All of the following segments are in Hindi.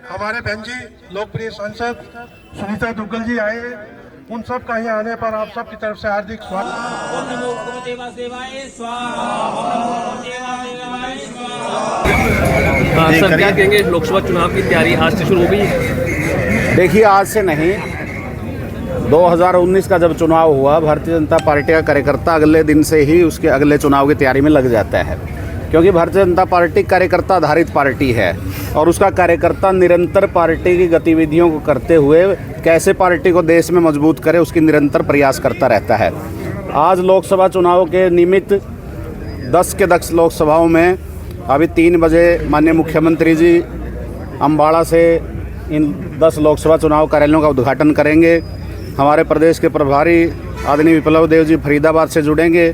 हमारे बहन जी लोकप्रिय सांसद सुनीता दुग्गल जी आए हैं। उन सब का यहाँ आने पर आप सब की तरफ से हार्दिक स्वागत। सर क्या कहेंगे, लोकसभा चुनाव की तैयारी आज से शुरू हो गई है? देखिए, आज से नहीं, 2019 का जब चुनाव हुआ, भारतीय जनता पार्टी का कार्यकर्ता अगले दिन से ही उसके अगले चुनाव की तैयारी में लग जाता है, क्योंकि भारतीय जनता पार्टी कार्यकर्ता आधारित पार्टी है और उसका कार्यकर्ता निरंतर पार्टी की गतिविधियों को करते हुए कैसे पार्टी को देश में मजबूत करे उसकी निरंतर प्रयास करता रहता है। आज लोकसभा चुनाव के निमित्त 10 के 10 लोकसभाओं में अभी 3 बजे माननीय मुख्यमंत्री जी अम्बाड़ा से इन 10 लोकसभा चुनाव कार्यालयों का उद्घाटन करेंगे। हमारे प्रदेश के प्रभारी आदरणीय विप्लव देव जी फरीदाबाद से जुड़ेंगे।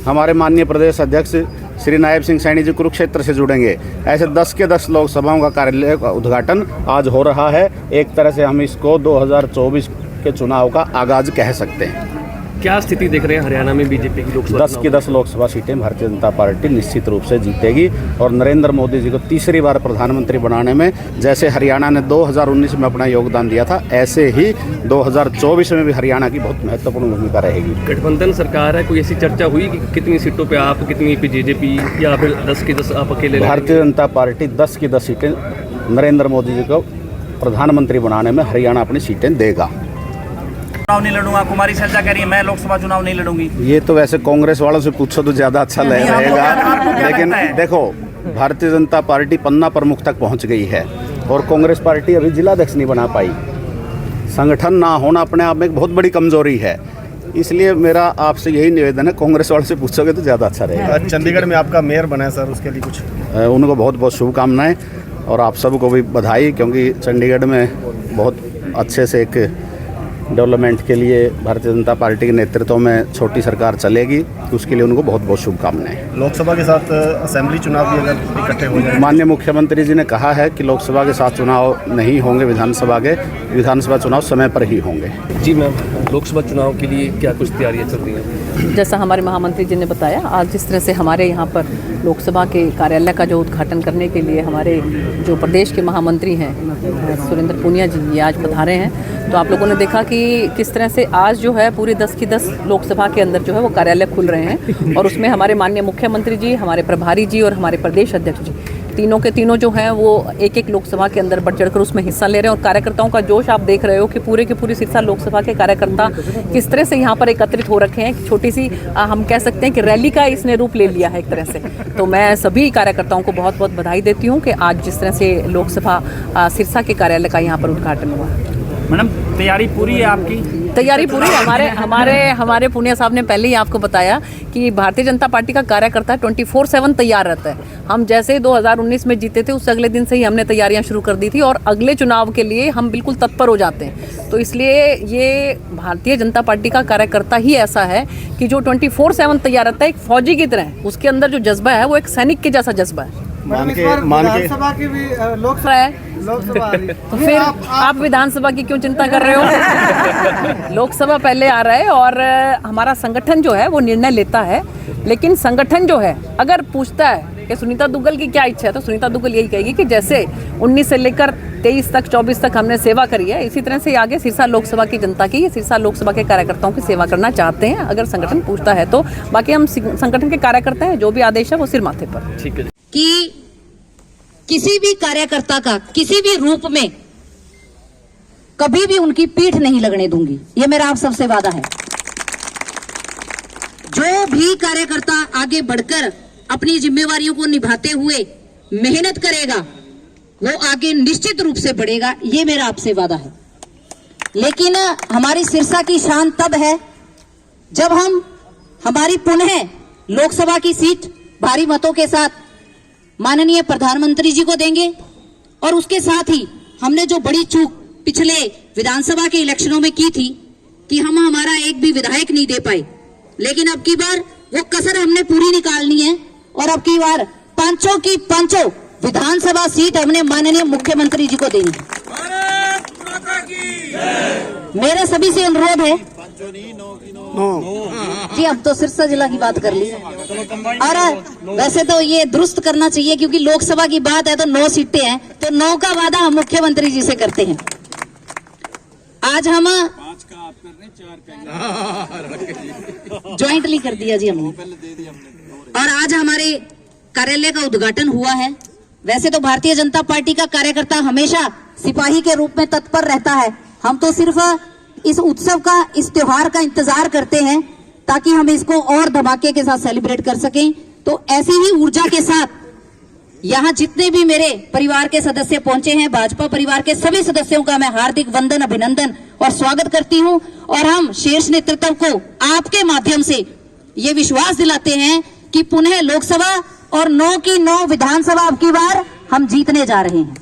हमारे माननीय प्रदेश अध्यक्ष श्री नायब सिंह सैनी जी कुरुक्षेत्र से जुड़ेंगे। ऐसे 10 के 10 लोकसभाओं का कार्यालय का उद्घाटन आज हो रहा है। एक तरह से हम इसको 2024 के चुनाव का आगाज कह सकते हैं। क्या स्थिति देख रहे हैं हरियाणा में बीजेपी की लोकसभा? 10 की 10 लोकसभा सीटें भारतीय जनता पार्टी निश्चित रूप से जीतेगी और नरेंद्र मोदी जी को तीसरी बार प्रधानमंत्री बनाने में जैसे हरियाणा ने 2019 में अपना योगदान दिया था, ऐसे ही 2024 में भी हरियाणा की बहुत महत्वपूर्ण भूमिका रहेगी। गठबंधन सरकार है, कोई ऐसी चर्चा हुई कि कितनी सीटों पे आप, कितनी पे बीजेपी, या फिर 10 की 10 आप अकेले? भारतीय जनता पार्टी 10 की 10 सीटें नरेंद्र मोदी जी को प्रधानमंत्री बनाने में हरियाणा अपनी सीटें देगा। चुनाव नहीं लड़ूंगा, कुमारी शैलजा कह रही है मैं लोकसभा चुनाव नहीं लड़ूंगी। ये तो वैसे कांग्रेस वालों से पूछो तो ज़्यादा अच्छा रहेगा, लेकिन देखो, भारतीय जनता पार्टी पन्ना प्रमुख तक पहुंच गई है और कांग्रेस पार्टी अभी जिलाध्यक्ष नहीं बना पाई। संगठन ना होना अपने आप में एक बहुत बड़ी कमजोरी है, इसलिए मेरा आपसे यही निवेदन है, कांग्रेस वालों से पूछोगे तो ज़्यादा अच्छा रहेगा। चंडीगढ़ में आपका मेयर बना है सर, उसके लिए कुछ? उनको बहुत बहुत शुभकामनाएं और आप सबको भी बधाई, क्योंकि चंडीगढ़ में बहुत अच्छे से एक डेवलपमेंट के लिए भारतीय जनता पार्टी के नेतृत्व में छोटी सरकार चलेगी, उसके लिए उनको बहुत बहुत शुभकामनाएं। लोकसभा के साथ असेंबली चुनाव भी अगर इकट्ठे हो जाए? माननीय मुख्यमंत्री जी ने कहा है कि लोकसभा के साथ चुनाव नहीं होंगे, विधानसभा चुनाव समय पर ही होंगे। जी मैम, लोकसभा चुनाव के लिए क्या कुछ तैयारियां चल रही हैं? जैसा हमारे महामंत्री जी ने बताया, आज जिस तरह से हमारे यहाँ पर लोकसभा के कार्यालय का जो उद्घाटन करने के लिए हमारे जो प्रदेश के महामंत्री हैं सुरेंद्र पूनिया जी, ये आज पधारे हैं। तो आप लोगों ने देखा कि किस तरह से आज जो है पूरी 10 की 10 लोकसभा के अंदर जो है वो कार्यालय खुल रहे हैं और उसमें हमारे माननीय मुख्यमंत्री जी, हमारे प्रभारी जी और हमारे प्रदेश अध्यक्ष जी, तीनों के तीनों जो हैं वो एक लोकसभा के अंदर बढ़ चढ़कर उसमें हिस्सा ले रहे हैं। और कार्यकर्ताओं का जोश आप देख रहे हो कि पूरे के पूरी सिरसा लोकसभा के कार्यकर्ता किस तरह से यहाँ पर एकत्रित हो रखे हैं। छोटी सी हम कह सकते हैं कि रैली का इसने रूप ले लिया है एक तरह से। तो मैं सभी कार्यकर्ताओं को बहुत बहुत बधाई देती हूँ कि आज जिस तरह से लोकसभा सिरसा के कार्यालय का यहाँ पर उद्घाटन हुआ। मैडम, तैयारी पूरी है आपकी? तैयारी पूरी है। हमारे पूनिया साहब ने पहले ही आपको बताया कि भारतीय जनता पार्टी का कार्यकर्ता 24/7 तैयार रहता है। हम जैसे 2019 में जीते थे, उससे अगले दिन से ही हमने तैयारियां शुरू कर दी थी और अगले चुनाव के लिए हम बिल्कुल तत्पर हो जाते हैं। तो इसलिए ये भारतीय जनता पार्टी का कार्यकर्ता ही ऐसा है कि जो 24/7 तैयार रहता है, एक फौजी की तरह। उसके अंदर जो जज्बा है वो एक सैनिक के जैसा जज्बा है। विधानसभा की भी लोकसभा है, तो फिर आप विधानसभा की क्यों चिंता कर रहे हो? लोकसभा पहले आ रहा है और हमारा संगठन जो है वो निर्णय लेता है, लेकिन संगठन जो है अगर पूछता है कि सुनीता दुग्गल की क्या इच्छा है, तो सुनीता दुग्गल यही कहेगी कि जैसे 19 से लेकर 23 तक 24 तक हमने सेवा करी है, इसी तरह से आगे सिरसा लोकसभा की जनता की, सिरसा लोकसभा के कार्यकर्ताओं की सेवा करना चाहते हैं, अगर संगठन पूछता है तो। बाकी हम संगठन के कार्यकर्ता हैं, जो भी आदेश है वो सिर माथे पर। ठीक है कि किसी भी कार्यकर्ता का किसी भी रूप में कभी भी उनकी पीठ नहीं लगने दूंगी, ये मेरा आप सबसे वादा है। जो भी कार्यकर्ता आगे बढ़कर अपनी जिम्मेवारियों को निभाते हुए मेहनत करेगा, वो आगे निश्चित रूप से बढ़ेगा, ये मेरा आपसे वादा है। लेकिन हमारी सिरसा की शान तब है जब हम हमारी पुनः लोकसभा की सीट भारी मतों के साथ माननीय प्रधानमंत्री जी को देंगे और उसके साथ ही हमने जो बड़ी चूक पिछले विधानसभा के इलेक्शनों में की थी कि हम हमारा एक भी विधायक नहीं दे पाए, लेकिन अब की बार वो कसर हमने पूरी निकालनी है और अब की बार पांचों की पांचों विधानसभा सीट हमने माननीय मुख्यमंत्री जी को देनी है। मेरे सभी से अनुरोध है जी अब तो सिरसा जिला की बात कर ली। और वैसे तो ये दुरुस्त करना चाहिए क्योंकि लोकसभा की बात है तो 9 सीटें हैं, तो 9 का वादा हम मुख्यमंत्री जी से करते हैं। आज हम 5 का आप कर रहे हैं, 4 का ज्वाइंटली कर दिया जी हमने। और आज हमारे कार्यालय का उद्घाटन हुआ है। वैसे तो भारतीय जनता पार्टी का कार्यकर्ता हमेशा सिपाही के रूप में तत्पर रहता है। हम तो सिर्फ इस उत्सव का, इस त्योहार का इंतजार करते हैं ताकि हम इसको और धमाके के साथ सेलिब्रेट कर सकें। तो ऐसी ही ऊर्जा के साथ यहाँ जितने भी मेरे परिवार के सदस्य पहुंचे हैं, भाजपा परिवार के सभी सदस्यों का मैं हार्दिक वंदन, अभिनंदन और स्वागत करती हूं। और हम शीर्ष नेतृत्व को आपके माध्यम से ये विश्वास दिलाते हैं कि पुनः लोकसभा और 9 की 9 विधानसभा अब की बार हम जीतने जा रहे हैं।